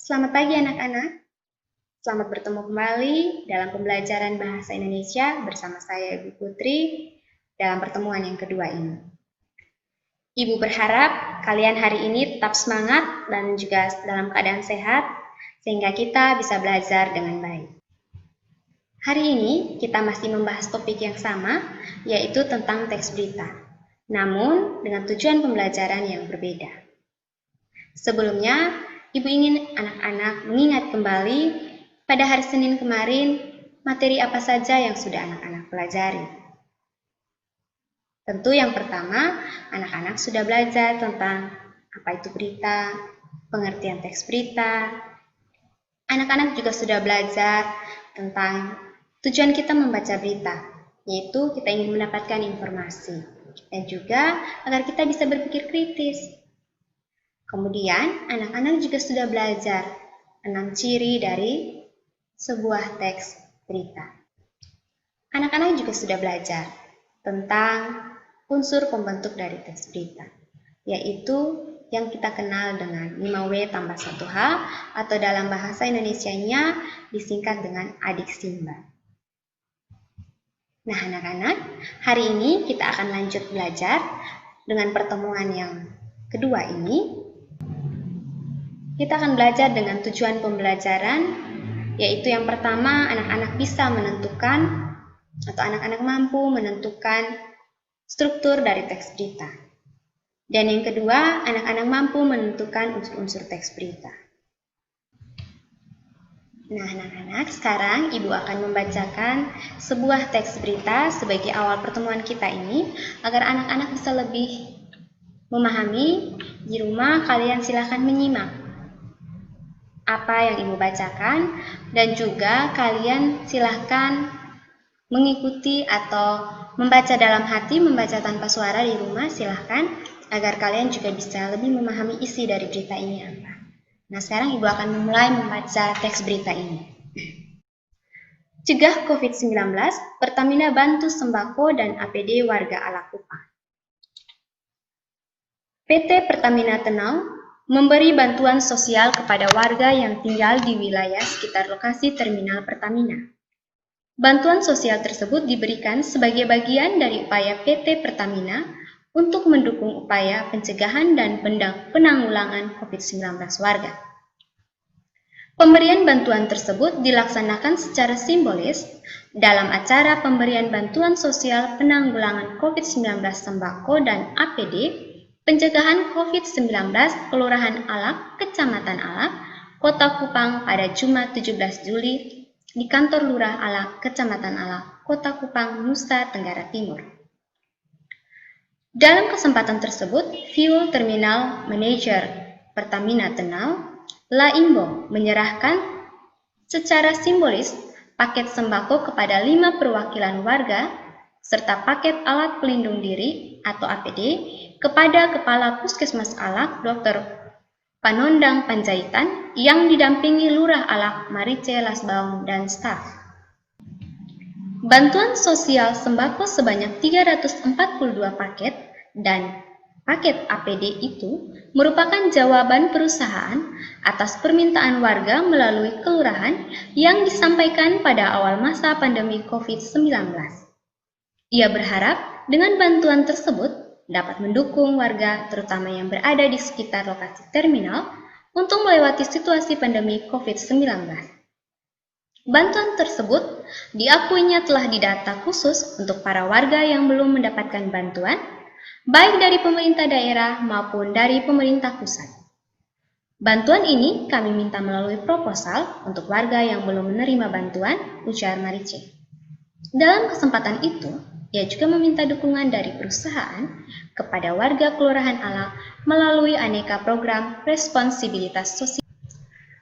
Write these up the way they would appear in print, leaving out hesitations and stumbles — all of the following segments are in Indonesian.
Selamat pagi anak-anak. Selamat bertemu kembali dalam pembelajaran Bahasa Indonesia bersama saya Ibu Putri dalam pertemuan yang kedua ini. Ibu berharap kalian hari ini tetap semangat dan juga dalam keadaan sehat sehingga kita bisa belajar dengan baik. Hari ini kita masih membahas topik yang sama, yaitu tentang teks berita, namun dengan tujuan pembelajaran yang berbeda. Sebelumnya, Ibu ingin anak-anak mengingat kembali pada hari Senin kemarin materi apa saja yang sudah anak-anak pelajari. Tentu yang pertama, anak-anak sudah belajar tentang apa itu berita, pengertian teks berita. Anak-anak juga sudah belajar tentang tujuan kita membaca berita, yaitu kita ingin mendapatkan informasi dan juga agar kita bisa berpikir kritis. Kemudian, anak-anak juga sudah belajar 6 ciri dari sebuah teks berita. Anak-anak juga sudah belajar tentang unsur pembentuk dari teks berita, yaitu yang kita kenal dengan 5W tambah 1H atau dalam bahasa Indonesianya disingkat dengan adik Simba. Nah, anak-anak, hari ini kita akan lanjut belajar dengan pertemuan yang kedua ini. Kita akan belajar dengan tujuan pembelajaran, yaitu yang pertama, anak-anak bisa menentukan atau anak-anak mampu menentukan struktur dari teks berita. Dan yang kedua, anak-anak mampu menentukan unsur-unsur teks berita. Nah, anak-anak, sekarang Ibu akan membacakan sebuah teks berita sebagai awal pertemuan kita ini, agar anak-anak bisa lebih memahami. Di rumah, kalian silakan menyimak apa yang Ibu bacakan, dan juga kalian silahkan mengikuti atau membaca dalam hati, membaca tanpa suara di rumah, silahkan, agar kalian juga bisa lebih memahami isi dari berita ini apa. Nah, sekarang Ibu akan memulai membaca teks berita ini. Cegah COVID-19, Pertamina bantu sembako dan APD warga Alak Kupang. PT Pertamina Tenau memberi bantuan sosial kepada warga yang tinggal di wilayah sekitar lokasi terminal Pertamina. Bantuan sosial tersebut diberikan sebagai bagian dari upaya PT Pertamina untuk mendukung upaya pencegahan dan penanggulangan COVID-19 warga. Pemberian bantuan tersebut dilaksanakan secara simbolis dalam acara pemberian bantuan sosial penanggulangan COVID-19 sembako dan APD pencegahan COVID-19 Kelurahan Alak, Kecamatan Alak, Kota Kupang pada Jumat 17 Juli di kantor Lurah Alak, Kecamatan Alak, Kota Kupang, Nusa Tenggara Timur. Dalam kesempatan tersebut, Fuel Terminal Manager Pertamina Tenau, Laimbo, menyerahkan secara simbolis paket sembako kepada 5 perwakilan warga serta paket alat pelindung diri atau APD kepada Kepala Puskesmas Alak, Dr. Panondang Panjaitan, yang didampingi Lurah Alak, Marice Lasbaum, dan staf. Bantuan sosial sembako sebanyak 342 paket dan paket APD itu merupakan jawaban perusahaan atas permintaan warga melalui kelurahan yang disampaikan pada awal masa pandemi COVID-19. Ia berharap dengan bantuan tersebut dapat mendukung warga terutama yang berada di sekitar lokasi terminal untuk melewati situasi pandemi COVID-19. Bantuan tersebut diakuinya telah didata khusus untuk para warga yang belum mendapatkan bantuan, baik dari pemerintah daerah maupun dari pemerintah pusat. Bantuan ini kami minta melalui proposal untuk warga yang belum menerima bantuan, ujar Marice. Dalam kesempatan itu, ia juga meminta dukungan dari perusahaan kepada warga Kelurahan Alak melalui aneka program responsibilitas sosial.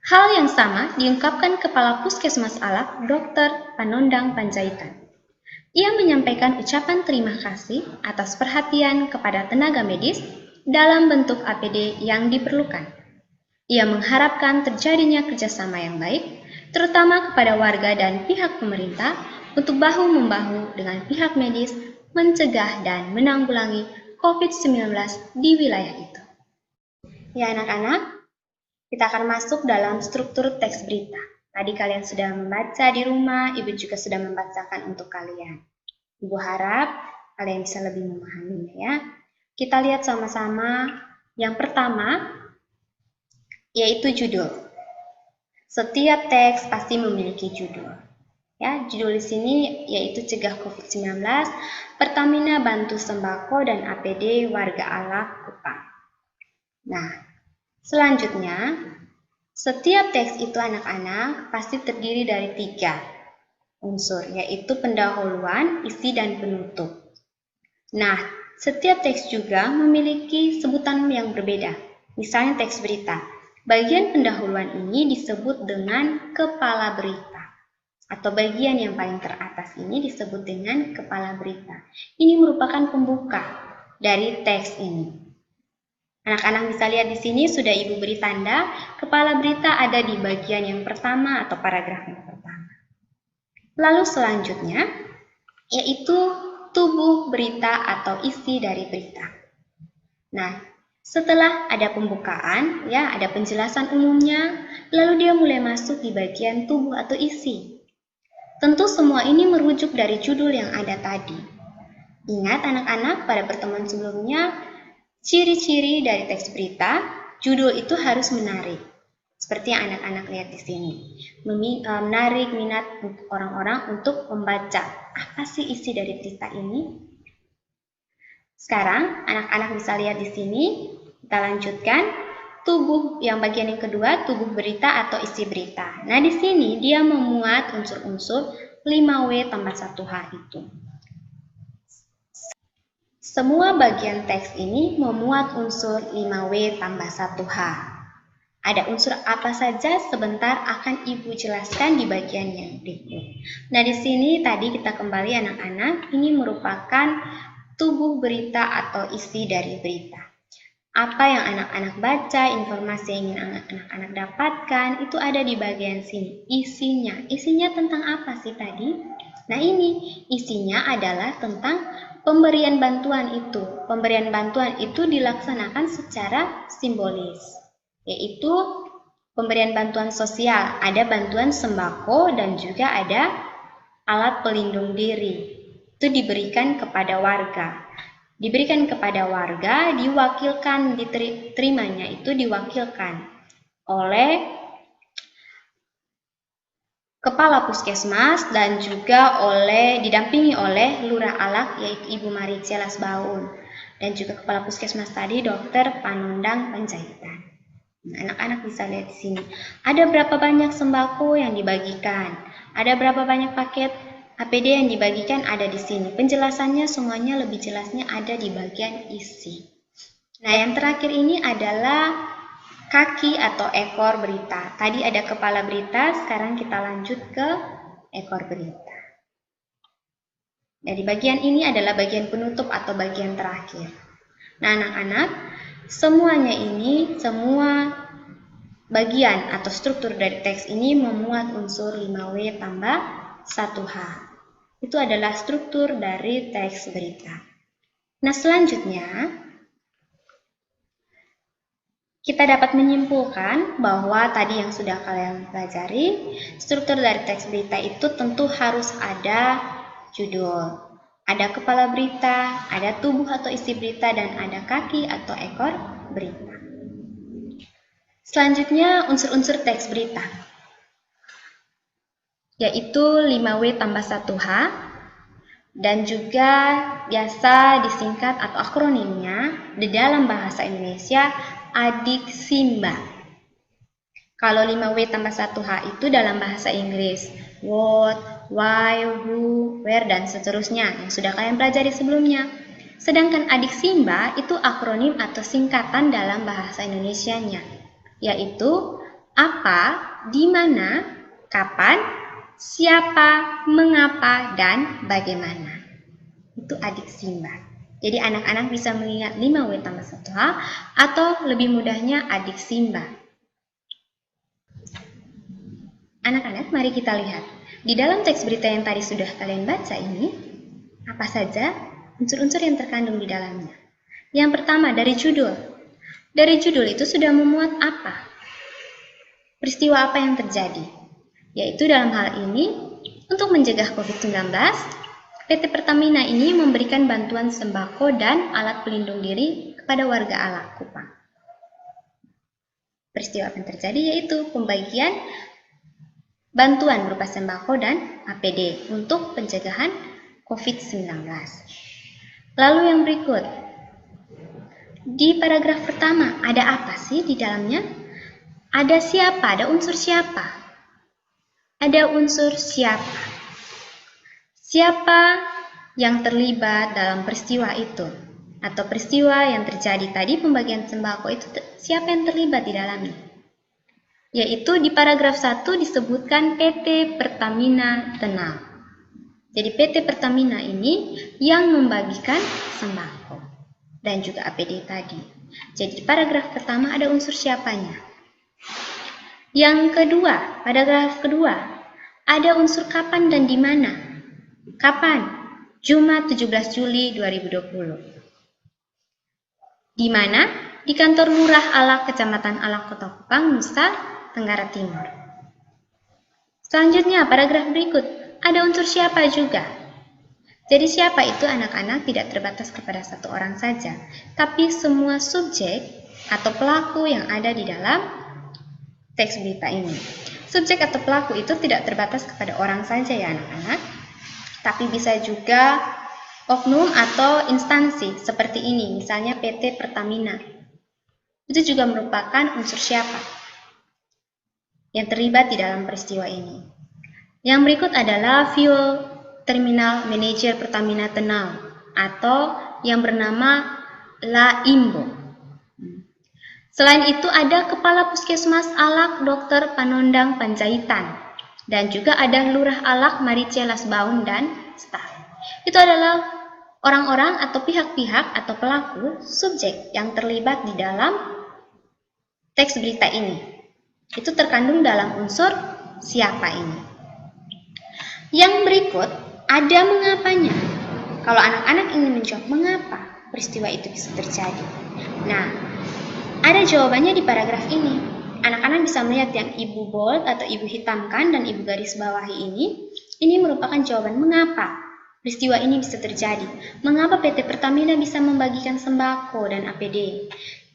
Hal yang sama diungkapkan Kepala Puskesmas Alak, Dr. Panondang Panjaitan. Ia menyampaikan ucapan terima kasih atas perhatian kepada tenaga medis dalam bentuk APD yang diperlukan. Ia mengharapkan terjadinya kerjasama yang baik, terutama kepada warga dan pihak pemerintah, untuk bahu-membahu dengan pihak medis mencegah dan menanggulangi COVID-19 di wilayah itu. Ya anak-anak, Kita akan masuk dalam struktur teks berita. Tadi kalian sudah membaca di rumah, Ibu juga sudah membacakan untuk kalian. Ibu harap kalian bisa lebih memahaminya ya. Kita lihat sama-sama. Yang pertama, yaitu judul. Setiap teks pasti memiliki judul. Ya, judul di sini yaitu Cegah COVID-19, Pertamina bantu sembako dan APD warga Allah Kupang. Nah, selanjutnya, setiap teks itu anak-anak pasti terdiri dari 3 unsur, yaitu pendahuluan, isi, dan penutup. Nah, setiap teks juga memiliki sebutan yang berbeda. Misalnya teks berita. Bagian pendahuluan ini disebut dengan kepala berita. Atau bagian yang paling teratas ini disebut dengan kepala berita. Ini merupakan pembuka dari teks ini. Anak-anak bisa lihat di sini sudah Ibu beri tanda, kepala berita ada di bagian yang pertama atau paragraf yang pertama. Lalu selanjutnya, yaitu tubuh berita atau isi dari berita. Nah, setelah ada pembukaan, ya ada penjelasan umumnya, lalu dia mulai masuk di bagian tubuh atau isi. Tentu semua ini merujuk dari judul yang ada tadi. Ingat anak-anak pada pertemuan sebelumnya, ciri-ciri dari teks berita, judul itu harus menarik. Seperti yang anak-anak lihat di sini. Menarik minat orang-orang untuk membaca. Apa sih isi dari berita ini? Sekarang anak-anak bisa lihat di sini. Kita lanjutkan. Tubuh yang bagian yang kedua, tubuh berita atau isi berita. Nah, di sini dia memuat unsur-unsur 5W tambah 1H itu. Semua bagian teks ini memuat unsur 5W tambah 1H. Ada unsur apa saja sebentar akan Ibu jelaskan di bagian yang berikut. Nah, di sini tadi kita kembali anak-anak, ini merupakan tubuh berita atau isi dari berita. Apa yang anak-anak baca, informasi yang ingin anak-anak dapatkan, itu ada di bagian sini. Isinya tentang apa sih tadi? Nah, ini isinya adalah tentang pemberian bantuan itu. Pemberian bantuan itu dilaksanakan secara simbolis, yaitu pemberian bantuan sosial. Ada bantuan sembako dan juga ada alat pelindung diri. Itu diberikan kepada warga. Diberikan kepada warga, diwakilkan, diterimanya itu diwakilkan oleh Kepala Puskesmas dan juga didampingi oleh Lurah Alak yaitu Ibu Marice Lasbaun dan juga Kepala Puskesmas tadi Dr. Panundang Panjaitan. Nah, anak-anak bisa lihat di sini. Ada berapa banyak sembako yang dibagikan? Ada berapa banyak paket APD yang dibagikan ada di sini. Penjelasannya semuanya lebih jelasnya ada di bagian isi. Nah, yang terakhir ini adalah kaki atau ekor berita. Tadi ada kepala berita, sekarang kita lanjut ke ekor berita. Dari bagian ini adalah bagian penutup atau bagian terakhir. Nah, anak-anak, semua bagian atau struktur dari teks ini memuat unsur 5W tambah 1H. Itu adalah struktur dari teks berita. Nah, selanjutnya kita dapat menyimpulkan bahwa tadi yang sudah kalian pelajari, struktur dari teks berita itu tentu harus ada judul, ada kepala berita, ada tubuh atau isi berita, dan ada kaki atau ekor berita. Selanjutnya unsur-unsur teks berita, yaitu 5W tambah 1H, dan juga biasa disingkat atau akronimnya di dalam bahasa Indonesia Adik Simba. Kalau 5W tambah 1H itu dalam bahasa Inggris what, why, who, where, dan seterusnya yang sudah kalian pelajari sebelumnya. Sedangkan Adik Simba itu akronim atau singkatan dalam bahasa Indonesianya, yaitu apa, di mana, kapan, siapa, mengapa, dan bagaimana. Itu Adik Simba. Jadi anak-anak bisa mengingat 5W tambah 1H atau lebih mudahnya Adik Simba. Anak-anak, mari kita lihat. Di dalam teks berita yang tadi sudah kalian baca ini, apa saja unsur-unsur yang terkandung di dalamnya. Yang pertama, dari judul. Dari judul itu sudah memuat apa? peristiwa apa yang terjadi? Yaitu dalam hal ini, untuk mencegah COVID-19, PT Pertamina ini memberikan bantuan sembako dan alat pelindung diri kepada warga Alak Kupang. Peristiwa apa yang terjadi yaitu pembagian bantuan berupa sembako dan APD untuk pencegahan COVID-19. Lalu yang berikut, di paragraf pertama ada apa sih di dalamnya? Ada siapa? Ada unsur siapa? Ada unsur siapa. Siapa yang terlibat dalam peristiwa itu? Atau peristiwa yang terjadi tadi pembagian sembako itu siapa yang terlibat di dalamnya? Yaitu di paragraf 1 disebutkan PT Pertamina Tenau. Jadi PT Pertamina ini yang membagikan sembako dan juga APD tadi. Jadi di paragraf pertama ada unsur siapanya. Yang kedua, paragraf kedua, ada unsur kapan dan di mana. Kapan? Jumat 17 Juli 2020. Di mana? Di kantor Lurah Alak, Kecamatan Alak, Kota Kupang, Nusa Tenggara Timur. Selanjutnya, paragraf berikut, ada unsur siapa juga. Jadi siapa itu anak-anak tidak terbatas kepada satu orang saja, tapi semua subjek atau pelaku yang ada di dalam teks berita ini. Subjek atau pelaku itu tidak terbatas kepada orang saja ya anak-anak, tapi bisa juga oknum atau instansi seperti ini, misalnya PT Pertamina. Itu juga merupakan unsur siapa yang terlibat di dalam peristiwa ini. Yang berikut adalah Fuel Terminal Manager Pertamina Tenau atau yang bernama La Imbo. Selain itu ada Kepala Puskesmas Alak Dr. Panondang Panjaitan dan juga ada Lurah Alak Marice Lasbaun dan staf. Itu adalah orang-orang atau pihak-pihak atau pelaku subjek yang terlibat di dalam teks berita ini. Itu terkandung dalam unsur siapa ini. Yang berikut ada mengapanya. Kalau anak-anak ingin menjawab mengapa peristiwa itu bisa terjadi. Nah, ada jawabannya di paragraf ini. Anak-anak bisa melihat yang ibu bold atau ibu hitamkan dan ibu garis bawahi ini. Ini merupakan jawaban mengapa peristiwa ini bisa terjadi. Mengapa PT Pertamina bisa membagikan sembako dan APD?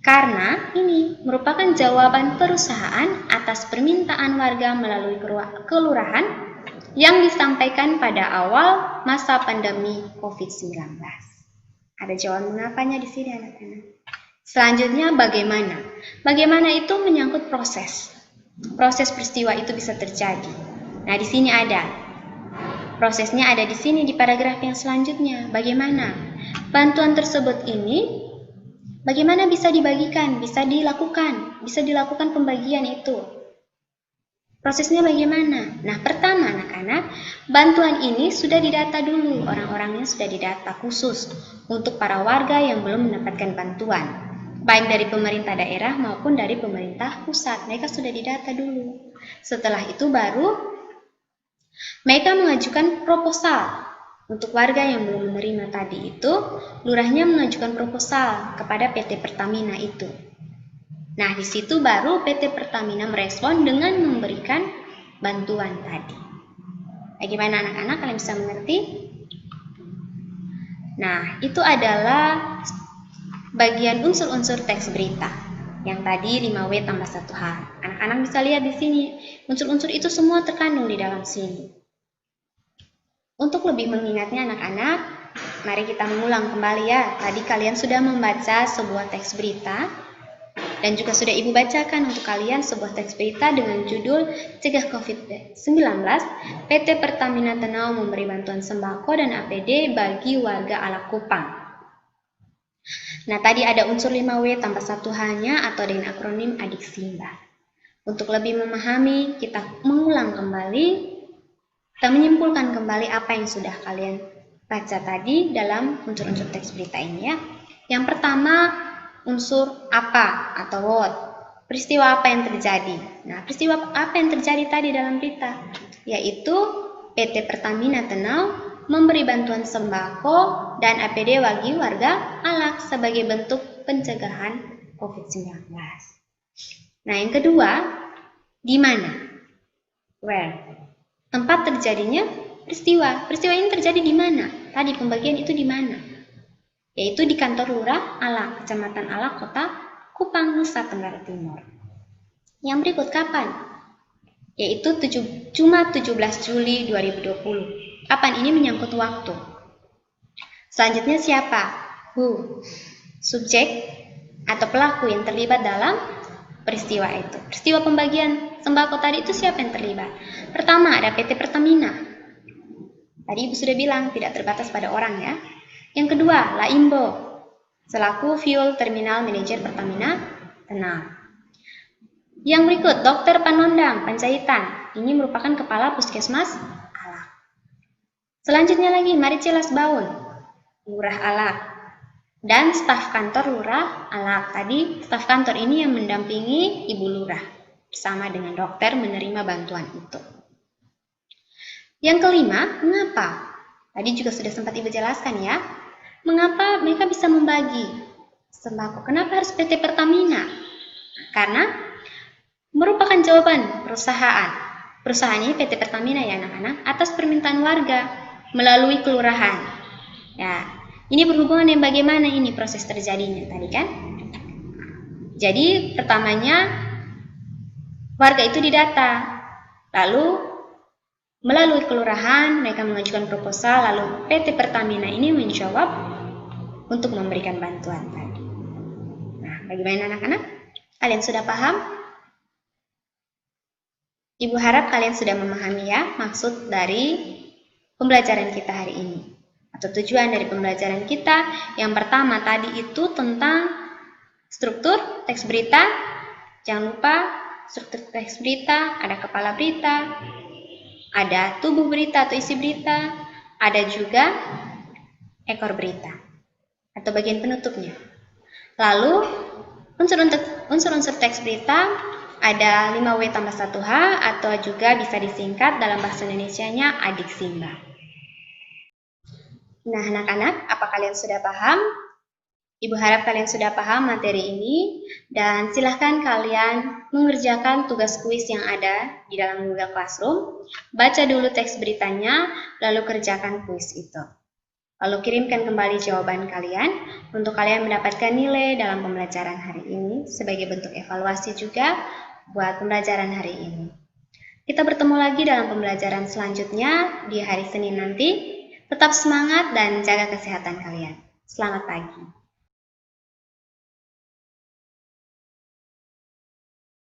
Karena ini merupakan jawaban perusahaan atas permintaan warga melalui kelurahan yang disampaikan pada awal masa pandemi COVID-19. Ada jawaban mengapanya di sini anak-anak. Selanjutnya bagaimana? Bagaimana itu menyangkut proses. Proses peristiwa itu bisa terjadi. Nah, di sini ada. Prosesnya ada di sini di paragraf yang selanjutnya. Bagaimana? Bantuan tersebut ini bagaimana bisa dibagikan, bisa dilakukan pembagian itu. Prosesnya bagaimana? Nah, pertama anak-anak, bantuan ini sudah didata dulu, orang-orangnya sudah didata khusus untuk para warga yang belum mendapatkan bantuan, baik dari pemerintah daerah maupun dari pemerintah pusat. Mereka sudah didata dulu. Setelah itu baru mereka mengajukan proposal. Untuk warga yang belum menerima tadi itu, lurahnya mengajukan proposal kepada PT Pertamina itu. Nah, di situ baru PT Pertamina merespon dengan memberikan bantuan tadi. Bagaimana anak-anak, kalian bisa mengerti? Nah, itu adalah bagian unsur-unsur teks berita. Yang tadi 5W tambah 1H. Anak-anak bisa lihat di sini, unsur-unsur itu semua terkandung di dalam sini. Untuk lebih mengingatnya anak-anak, mari kita mengulang kembali ya. Tadi kalian sudah membaca sebuah teks berita dan juga sudah Ibu bacakan untuk kalian sebuah teks berita dengan judul Cegah COVID-19, PT Pertamina Tenau memberi bantuan sembako dan APD bagi warga Alak Kupang. Nah, tadi ada unsur 5W tambah 1H-nya atau dengan akronim Adiksimba. Untuk lebih memahami, kita mengulang kembali. Kita menyimpulkan kembali apa yang sudah kalian baca tadi dalam unsur-unsur teks berita ini ya. Yang pertama, unsur apa atau what. Peristiwa apa yang terjadi. Nah, peristiwa apa yang terjadi tadi dalam berita? Yaitu PT Pertamina Tenau memberi bantuan sembako dan APD bagi warga Alak sebagai bentuk pencegahan COVID-19. Nah, yang kedua, Di mana? Where. Tempat terjadinya peristiwa. Peristiwa ini terjadi di mana? Tadi pembagian itu di mana? Yaitu di kantor Lurah Alak, Kecamatan Alak, Kota Kupang, Nusa Tenggara Timur. Yang berikut kapan? Yaitu Jumat 17 Juli 2020. Kapan ini menyangkut waktu. Selanjutnya siapa? Who. Subjek atau pelaku yang terlibat dalam peristiwa itu. Peristiwa pembagian sembako tadi itu siapa yang terlibat? Pertama ada PT Pertamina. Tadi Ibu sudah bilang tidak terbatas pada orang ya. Yang kedua, Laimbo, selaku Fuel Terminal Manager Pertamina Tenal. Yang berikut, Dr. Panondang, Panjaitan. Ini merupakan Kepala Puskesmas Alak. Selanjutnya lagi, Maricelas Baun, Lurah Alak. Dan staf kantor Lurah Alak. Tadi staf kantor ini yang mendampingi Ibu Lurah bersama dengan dokter menerima bantuan itu. Yang kelima, mengapa? Tadi juga sudah sempat Ibu jelaskan ya. Mengapa mereka bisa membagi sembako? Kenapa harus PT Pertamina? Karena merupakan jawaban perusahaan. Perusahaan ini PT Pertamina ya anak-anak, atas permintaan warga melalui kelurahan. Ya, ini berhubungan dengan bagaimana ini proses terjadinya tadi kan? Jadi pertamanya warga itu didata, lalu melalui kelurahan mereka mengajukan proposal, lalu PT Pertamina ini menjawab untuk memberikan bantuan tadi. Nah, bagaimana anak-anak? Kalian sudah paham? Ibu harap kalian sudah memahami ya maksud dari pembelajaran kita hari ini. Atau tujuan dari pembelajaran kita yang pertama tadi itu tentang struktur teks berita. Jangan lupa struktur teks berita, ada kepala berita, ada tubuh berita atau isi berita, ada juga ekor berita atau bagian penutupnya. Lalu unsur-unsur teks berita ada 5W tambah 1H atau juga bisa disingkat dalam bahasa Indonesianya adik simba. Nah anak-anak, apa kalian sudah paham? Ibu harap kalian sudah paham materi ini dan silahkan kalian mengerjakan tugas kuis yang ada di dalam Google Classroom. Baca dulu teks beritanya, lalu kerjakan kuis itu. Lalu kirimkan kembali jawaban kalian untuk kalian mendapatkan nilai dalam pembelajaran hari ini sebagai bentuk evaluasi juga buat pembelajaran hari ini. Kita bertemu lagi dalam pembelajaran selanjutnya di hari Senin nanti. Tetap semangat dan jaga kesehatan kalian. Selamat pagi.